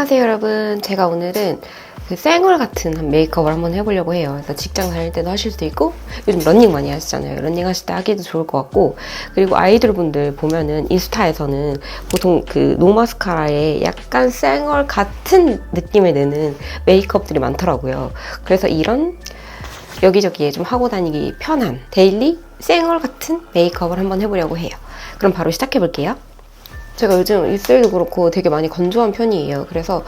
안녕하세요 여러분. 제가 오늘은 그 쌩얼 같은 메이크업을 한번 해보려고 해요. 그래서 직장 다닐 때도 하실 수도 있고, 요즘 러닝 많이 하시잖아요. 러닝 하실 때 하기도 좋을 것 같고, 그리고 아이돌 분들 보면은 인스타에서는 보통 그 노마스카라에 약간 쌩얼 같은 느낌을 내는 메이크업들이 많더라고요. 그래서 이런 여기저기에 좀 하고 다니기 편한 데일리 쌩얼 같은 메이크업을 한번 해보려고 해요. 그럼 바로 시작해 볼게요. 제가 요즘 입술도 그렇고 되게 많이 건조한 편이에요. 그래서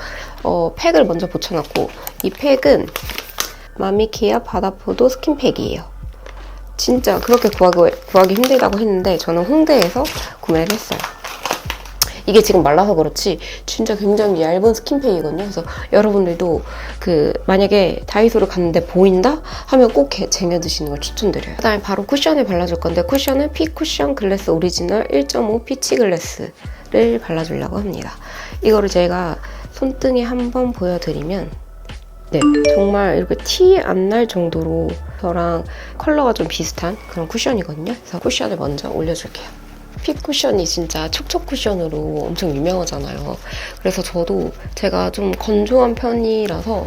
팩을 먼저 붙여놨고, 이 팩은 마미케어 바다포도 스킨팩이에요. 진짜 그렇게 구하기 힘들다고 했는데 저는 홍대에서 구매를 했어요. 이게 지금 말라서 그렇지 진짜 굉장히 얇은 스킨팩이거든요. 그래서 여러분들도 만약에 다이소를 갔는데 보인다? 하면 꼭 쟁여두시는 걸 추천드려요. 그 다음에 바로 쿠션을 발라줄 건데, 쿠션은 피쿠션 글래스 오리지널 1.5 피치 글래스를 발라주려고 합니다. 이거를 제가 손등에 한번 보여드리면, 네, 정말 이렇게 티 안 날 정도로 저랑 컬러가 좀 비슷한 그런 쿠션이거든요. 그래서 쿠션을 먼저 올려줄게요. 픽 쿠션이 진짜 촉촉 쿠션으로 엄청 유명하잖아요. 그래서 제가 좀 건조한 편이라서,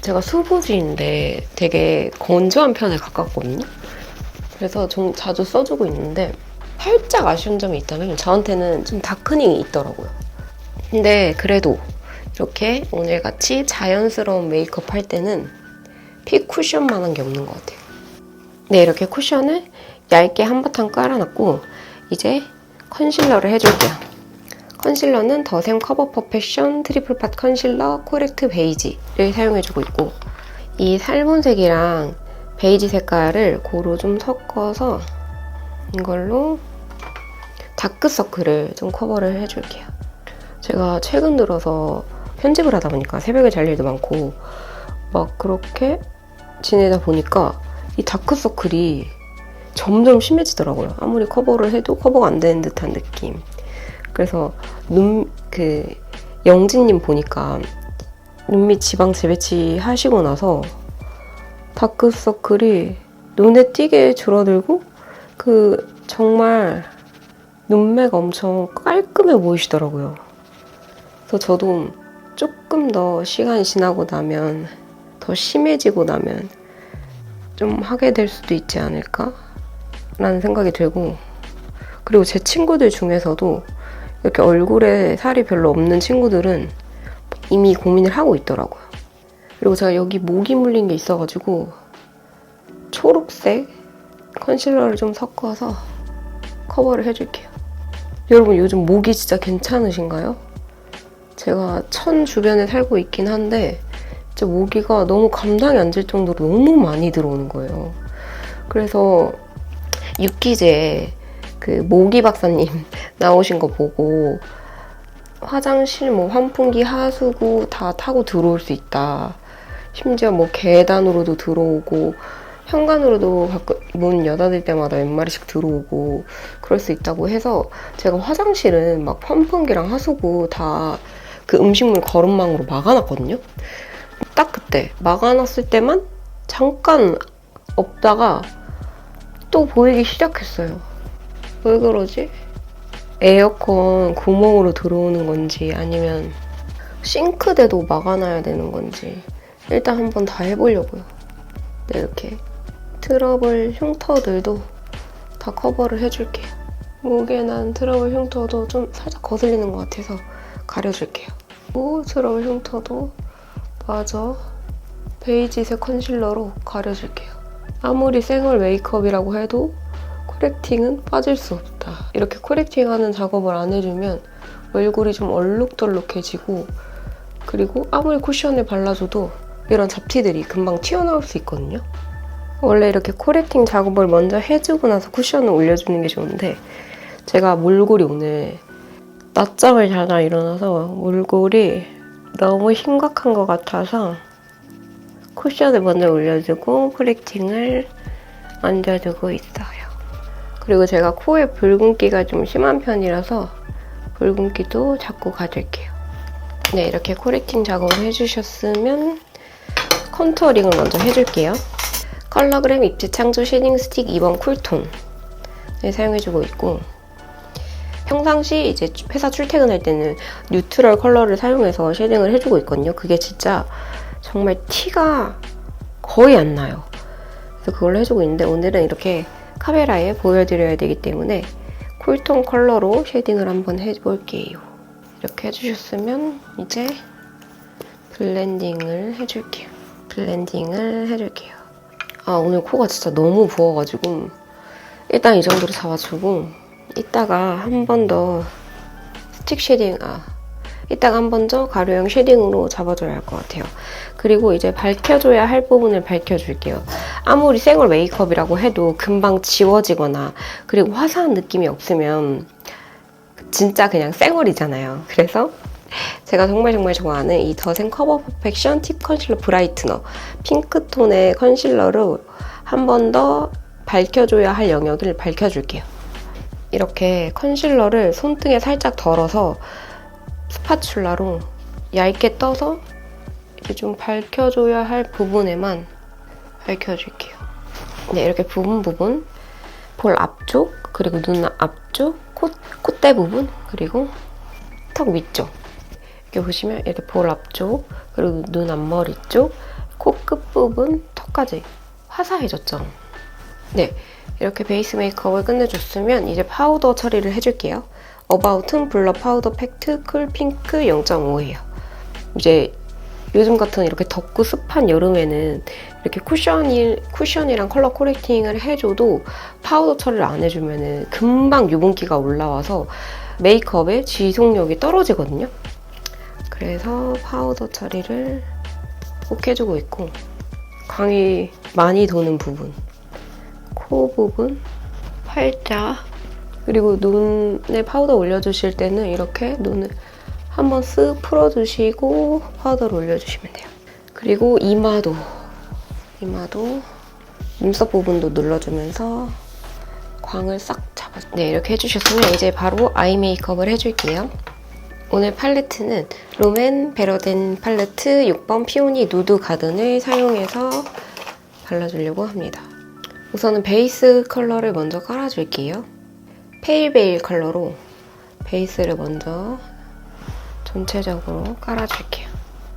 제가 수부지인데 되게 건조한 편에 가깝거든요. 그래서 좀 자주 써주고 있는데, 살짝 아쉬운 점이 있다면 저한테는 좀 다크닝이 있더라고요. 근데 그래도 이렇게 오늘같이 자연스러운 메이크업 할 때는 픽 쿠션만한 게 없는 것 같아요. 네, 이렇게 쿠션을 얇게 한바탕 깔아놨고, 이제 컨실러를 해줄게요. 컨실러는 더샘 커버 퍼펙션 트리플 팟 컨실러 코렉트 베이지를 사용해주고 있고, 이 살몬색이랑 베이지 색깔을 고루 좀 섞어서 이걸로 다크서클을 좀 커버를 해줄게요. 제가 최근 들어서 편집을 하다 보니까 새벽에 잘 일도 많고 막 그렇게 지내다 보니까 이 다크서클이 점점 심해지더라고요. 아무리 커버를 해도 커버가 안 되는 듯한 느낌. 그래서 영진님 보니까 눈 밑 지방 재배치 하시고 나서 다크서클이 눈에 띄게 줄어들고, 정말 눈매가 엄청 깔끔해 보이시더라고요. 그래서 저도 조금 더 시간이 지나고 나면, 더 심해지고 나면 좀 하게 될 수도 있지 않을까? 라는 생각이 들고, 그리고 제 친구들 중에서도 이렇게 얼굴에 살이 별로 없는 친구들은 이미 고민을 하고 있더라고요. 그리고 제가 여기 모기 물린 게 있어가지고 초록색 컨실러를 좀 섞어서 커버를 해줄게요. 여러분, 요즘 모기 진짜 괜찮으신가요? 제가 천 주변에 살고 있긴 한데 진짜 모기가 너무 감당이 안 될 정도로 너무 많이 들어오는 거예요. 그래서 유퀴즈에 모기 박사님 나오신 거 보고, 화장실 환풍기 하수구 다 타고 들어올 수 있다. 심지어 계단으로도 들어오고 현관으로도 문 여닫을 때마다 몇 마리씩 들어오고 그럴 수 있다고 해서, 제가 화장실은 환풍기랑 하수구 다 음식물 거름망으로 막아놨거든요. 딱 그때 막아놨을 때만 잠깐 없다가 또 보이기 시작했어요. 왜 그러지? 에어컨 구멍으로 들어오는 건지 아니면 싱크대도 막아놔야 되는 건지 일단 한번 다 해보려고요. 네, 이렇게 트러블 흉터들도 다 커버를 해줄게요. 목에 난 트러블 흉터도 좀 살짝 거슬리는 것 같아서 가려줄게요. 트러블 흉터도 마저 베이지색 컨실러로 가려줄게요. 아무리 쌩얼 메이크업이라고 해도 코렉팅은 빠질 수 없다. 이렇게 코렉팅하는 작업을 안 해주면 얼굴이 좀 얼룩덜룩해지고, 그리고 아무리 쿠션을 발라줘도 이런 잡티들이 금방 튀어나올 수 있거든요. 원래 이렇게 코렉팅 작업을 먼저 해주고 나서 쿠션을 올려주는 게 좋은데, 제가 몰골이 오늘 낮잠을 자다 일어나서 몰골이 너무 심각한 것 같아서 쿠션을 먼저 올려주고 코렉팅을 얹어주고 있어요. 그리고 제가 코에 붉은기가 좀 심한 편이라서 붉은기도 자꾸 가질게요. 네, 이렇게 코렉팅 작업을 해주셨으면 컨투어링을 먼저 해줄게요. 컬러그램 입체 창조 쉐딩 스틱 2번 쿨톤을 사용해주고 있고, 평상시 이제 회사 출퇴근할 때는 뉴트럴 컬러를 사용해서 쉐딩을 해주고 있거든요. 그게 진짜 정말 티가 거의 안 나요. 그래서 그걸로 해주고 있는데 오늘은 이렇게 카메라에 보여드려야 되기 때문에 쿨톤 컬러로 쉐딩을 한번 해볼게요. 이렇게 해주셨으면 이제 블렌딩을 해줄게요. 아, 오늘 코가 진짜 너무 부어가지고 일단 이 정도로 잡아주고 이따가 한 번 더 스틱 쉐딩, 이따가 한 번 더 가루형 쉐딩으로 잡아줘야 할 것 같아요. 그리고 이제 밝혀줘야 할 부분을 밝혀줄게요. 아무리 생얼 메이크업이라고 해도 금방 지워지거나 그리고 화사한 느낌이 없으면 진짜 그냥 생얼이잖아요. 그래서 제가 정말 좋아하는 이 더센 커버 퍼펙션 팁 컨실러 브라이트너 핑크톤의 컨실러로 한 번 더 밝혀줘야 할 영역을 밝혀줄게요. 이렇게 컨실러를 손등에 살짝 덜어서 스파츌라로 얇게 떠서 이렇게 좀 밝혀줘야 할 부분에만 밝혀줄게요. 네, 이렇게 부분 볼 앞쪽, 그리고 눈 앞쪽, 콧대 부분, 그리고 턱 위쪽. 이렇게 보시면 이렇게 볼 앞쪽, 그리고 눈 앞머리 쪽, 코끝 부분, 턱까지 화사해졌죠? 네, 이렇게 베이스 메이크업을 끝내줬으면 이제 파우더 처리를 해줄게요. 어바웃은 블러 파우더 팩트 쿨 핑크 0.5예요. 이제 요즘 같은 이렇게 덥고 습한 여름에는 이렇게 쿠션이랑 컬러 코렉팅을 해줘도 파우더 처리를 안 해주면 금방 유분기가 올라와서 메이크업의 지속력이 떨어지거든요. 그래서 파우더 처리를 꼭 해주고 있고, 광이 많이 도는 부분, 코 부분, 팔자, 그리고 눈에 파우더 올려주실 때는 이렇게 눈을 한번 쓱 풀어주시고 파우더를 올려주시면 돼요. 그리고 이마도 눈썹 부분도 눌러주면서 광을 싹 잡아줘요. 네, 이렇게 해주셨으면 이제 바로 아이 메이크업을 해줄게요. 오늘 팔레트는 롬앤 베러덴 팔레트 6번 피오니 누드 가든을 사용해서 발라주려고 합니다. 우선은 베이스 컬러를 먼저 깔아줄게요. 페일베일 컬러로 베이스를 먼저 전체적으로 깔아줄게요.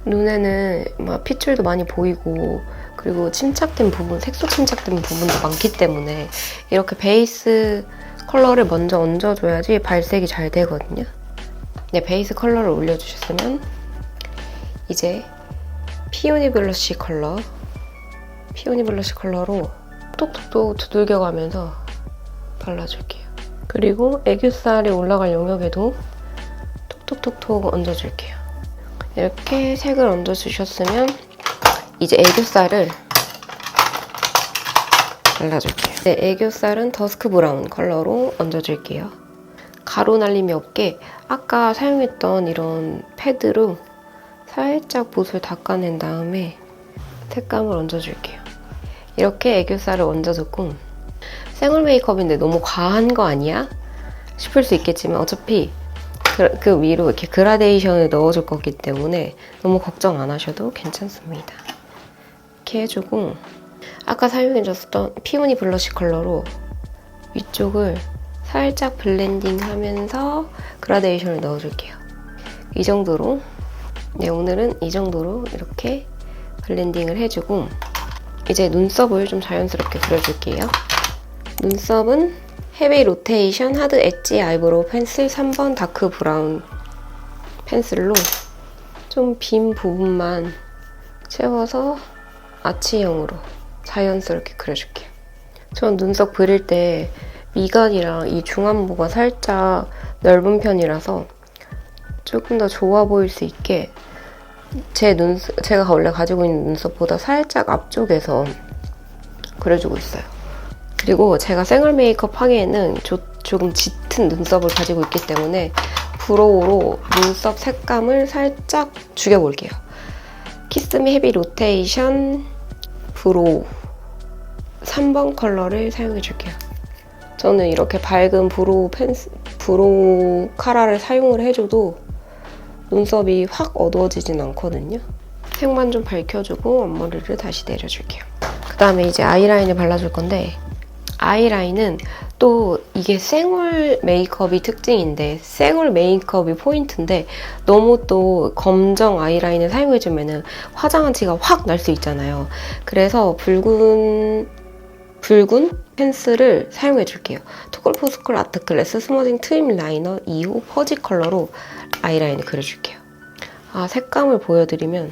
눈에는 막 핏줄도 많이 보이고 그리고 침착된 부분, 색소 침착된 부분도 많기 때문에 이렇게 베이스 컬러를 먼저 얹어줘야지 발색이 잘 되거든요. 네, 베이스 컬러를 올려주셨으면 이제 피오니 블러쉬 컬러로 톡톡톡 두들겨가면서 발라줄게요. 그리고 애교살이 올라갈 영역에도 톡톡톡톡 얹어줄게요. 이렇게 색을 얹어주셨으면 이제 애교살을 발라줄게요. 네, 애교살은 더스크 브라운 컬러로 얹어줄게요. 가루 날림이 없게 아까 사용했던 이런 패드로 살짝 붓을 닦아낸 다음에 색감을 얹어줄게요. 이렇게 애교살을 얹어줬고, 생얼 메이크업인데 너무 과한 거 아니야? 싶을 수 있겠지만 어차피 그 위로 이렇게 그라데이션을 넣어줄 거기 때문에 너무 걱정 안 하셔도 괜찮습니다. 이렇게 해주고 아까 사용해줬던 피오니 블러쉬 컬러로 위쪽을 살짝 블렌딩하면서 그라데이션을 넣어줄게요. 이 정도로, 네, 오늘은 이 정도로 이렇게 블렌딩을 해주고 이제 눈썹을 좀 자연스럽게 그려줄게요. 눈썹은 헤비 로테이션 하드 엣지 아이브로우 펜슬 3번 다크 브라운 펜슬로 좀 빈 부분만 채워서 아치형으로 자연스럽게 그려줄게요. 전 눈썹 그릴 때 미간이랑 이 중안부가 살짝 넓은 편이라서 조금 더 좋아 보일 수 있게 제가 원래 가지고 있는 눈썹보다 살짝 앞쪽에서 그려주고 있어요. 그리고 제가 생얼 메이크업 하기에는 조금 짙은 눈썹을 가지고 있기 때문에 브로우로 눈썹 색감을 살짝 죽여볼게요. 키스미 헤비 로테이션 브로우 3번 컬러를 사용해줄게요. 저는 이렇게 밝은 브로우 카라를 사용을 해줘도 눈썹이 확 어두워지진 않거든요. 색만 좀 밝혀주고 앞머리를 다시 내려줄게요. 그 다음에 이제 아이라인을 발라줄 건데 아이라인은 또 이게 생얼 메이크업이 특징인데, 생얼 메이크업이 포인트인데 너무 또 검정 아이라인을 사용해주면은 화장한 티가 확 날 수 있잖아요. 그래서 붉은 펜슬을 사용해줄게요. 토컬포스쿨 아트클래스 스머징 트임 라이너 2호 퍼지 컬러로 아이라인을 그려줄게요. 색감을 보여드리면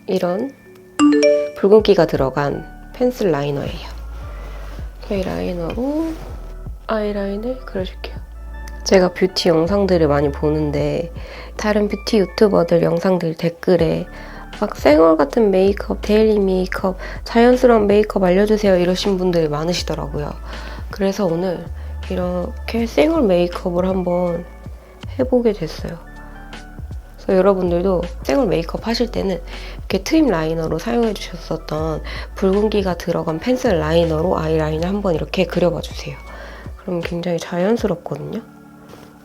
이런 붉은기가 들어간 펜슬 라이너예요. 이 라이너로 아이라인을 그려줄게요. 제가 뷰티 영상들을 많이 보는데 다른 뷰티 유튜버들 영상들 댓글에 막 생얼 같은 메이크업, 데일리 메이크업, 자연스러운 메이크업 알려주세요 이러신 분들이 많으시더라고요. 그래서 오늘 이렇게 생얼 메이크업을 한번 해보게 됐어요. 그래서 여러분들도 생얼 메이크업 하실 때는 이렇게 트임 라이너로 사용해 주셨었던 붉은기가 들어간 펜슬 라이너로 아이라인을 한번 이렇게 그려봐 주세요. 그럼 굉장히 자연스럽거든요.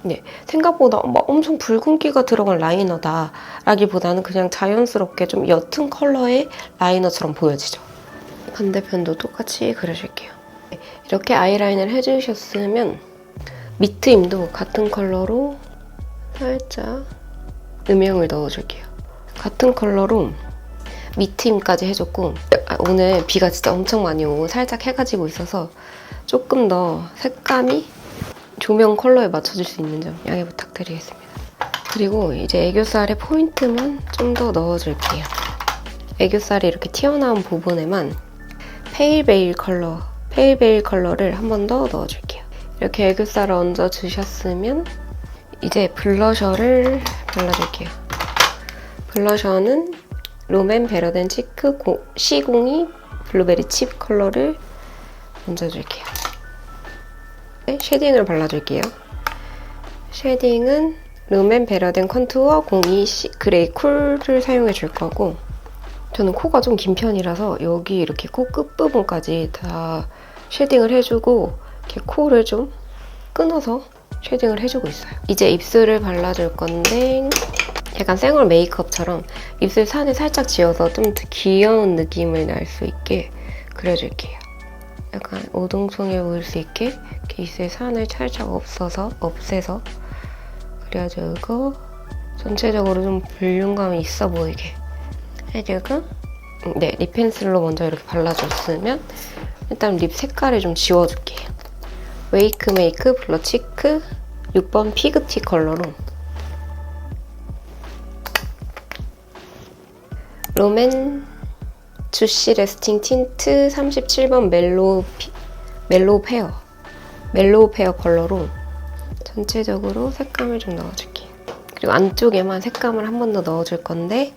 네, 생각보다 막 엄청 붉은기가 들어간 라이너다 라기보다는 그냥 자연스럽게 좀 옅은 컬러의 라이너처럼 보여지죠. 반대편도 똑같이 그려줄게요. 네, 이렇게 아이라인을 해주셨으면 밑트임도 같은 컬러로 살짝 음영을 넣어줄게요. 같은 컬러로 밑트임까지 해줬고, 오늘 비가 진짜 엄청 많이 오고 살짝 해가 지고 있어서 조금 더 색감이 조명 컬러에 맞춰줄 수 있는 점 양해 부탁드리겠습니다. 그리고 이제 애교살의 포인트만 좀 더 넣어줄게요. 애교살이 이렇게 튀어나온 부분에만 페일베일 컬러를 한 번 더 넣어줄게요. 이렇게 애교살을 얹어주셨으면 이제 블러셔를 발라줄게요. 블러셔는 롬앤 베러덴 치크 C02 블루베리 칩 컬러를 얹어줄게요. 쉐딩을 발라줄게요. 쉐딩은 롬앤 베러덴 컨투어 02 그레이 쿨을 사용해줄 거고, 저는 코가 좀 긴 편이라서 여기 이렇게 코 끝부분까지 다 쉐딩을 해주고 이렇게 코를 좀 끊어서 쉐딩을 해주고 있어요. 이제 입술을 발라줄 건데 약간 생얼 메이크업처럼 입술 산을 살짝 지어서 좀 더 귀여운 느낌을 날 수 있게 그려줄게요. 약간 오동통해 보일 수 있게 이렇게 입술 산을 살짝 없애서 그려주고, 전체적으로 좀 볼륨감이 있어 보이게 해주고, 네, 립 펜슬로 먼저 이렇게 발라줬으면 일단 립 색깔을 좀 지워줄게요. 웨이크 메이크 블러 치크 6번 피그티 컬러로 롬앤 주시 레스팅 틴트 37번 멜로우 페어 컬러로 전체적으로 색감을 좀 넣어줄게요. 그리고 안쪽에만 색감을 한 번 더 넣어줄 건데,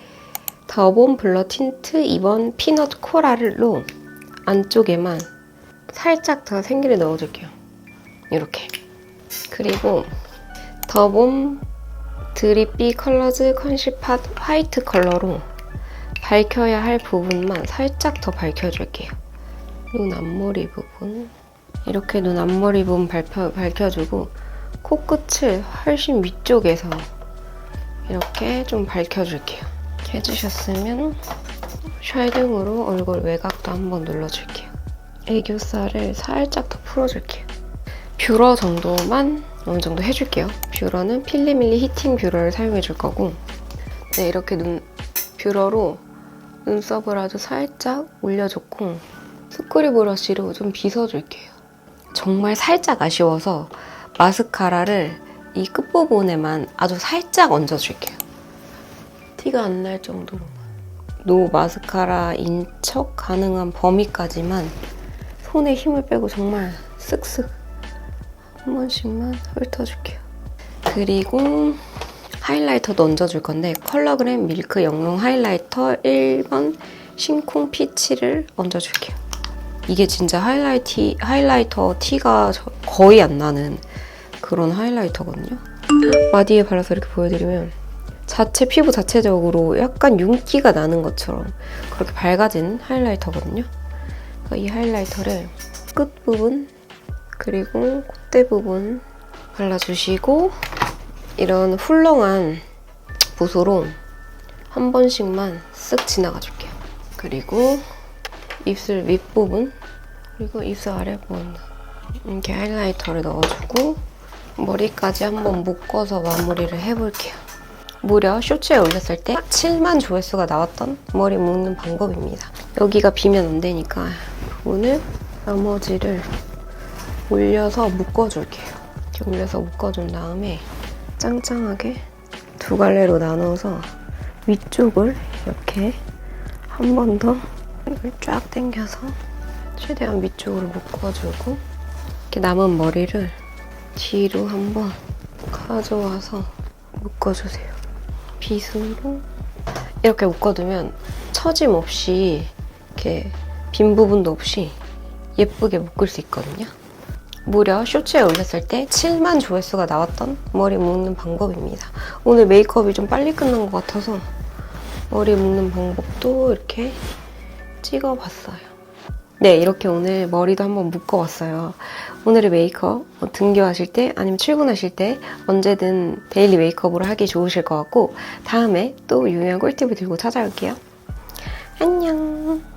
더본 블러 틴트 2번 피넛 코랄로 안쪽에만 살짝 더 생기를 넣어줄게요. 이렇게. 그리고 더본 드리피 컬러즈 컨실팟 화이트 컬러로 밝혀야 할 부분만 살짝 더 밝혀줄게요. 눈 앞머리 부분. 이렇게 눈 앞머리 부분 밝혀주고, 코끝을 훨씬 위쪽에서 이렇게 좀 밝혀줄게요. 이렇게 해주셨으면 쉐딩으로 얼굴 외곽도 한번 눌러줄게요. 애교살을 살짝 더 풀어줄게요. 뷰러 정도만 어느 정도 해줄게요. 뷰러는 필리밀리 히팅 뷰러를 사용해줄 거고, 네, 이렇게 뷰러로 눈썹을 아주 살짝 올려줬고, 스크류 브러쉬로 좀 빗어줄게요. 정말 살짝 아쉬워서 마스카라를 이 끝부분에만 아주 살짝 얹어줄게요. 티가 안 날 정도로만. 노 마스카라 인척 가능한 범위까지만 손에 힘을 빼고 정말 쓱쓱 한 번씩만 훑어줄게요. 그리고 하이라이터도 얹어줄 건데, 컬러그램 밀크 영롱 하이라이터 1번 싱콩 피치를 얹어줄게요. 이게 진짜 하이라이터 티가 거의 안 나는 그런 하이라이터거든요. 마디에 발라서 이렇게 보여드리면 피부 자체적으로 약간 윤기가 나는 것처럼 그렇게 밝아진 하이라이터거든요. 이 하이라이터를 끝부분 그리고 콧대 부분 발라주시고, 이런 훌렁한 붓으로 한 번씩만 쓱 지나가줄게요. 그리고 입술 윗부분 그리고 입술 아래부분 이렇게 하이라이터를 넣어주고 머리까지 한번 묶어서 마무리를 해볼게요. 무려 쇼츠에 올렸을 때 7만 조회수가 나왔던 머리 묶는 방법입니다. 여기가 비면 안 되니까 오늘 나머지를 올려서 묶어줄게요. 이렇게 올려서 묶어준 다음에 짱짱하게 두 갈래로 나눠서 위쪽을 이렇게 한 번 더 이걸 쫙 당겨서 최대한 위쪽으로 묶어주고 이렇게 남은 머리를 뒤로 한번 가져와서 묶어주세요. 빗으로 이렇게 묶어두면 처짐 없이 이렇게 빈 부분도 없이 예쁘게 묶을 수 있거든요. 무려 쇼츠에 올렸을 때 7만 조회수가 나왔던 머리 묶는 방법입니다. 오늘 메이크업이 좀 빨리 끝난 것 같아서 머리 묶는 방법도 이렇게 찍어봤어요. 네, 이렇게 오늘 머리도 한번 묶어봤어요. 오늘의 메이크업 등교하실 때 아니면 출근하실 때 언제든 데일리 메이크업으로 하기 좋으실 것 같고 다음에 또 유용한 꿀팁을 들고 찾아올게요. 안녕!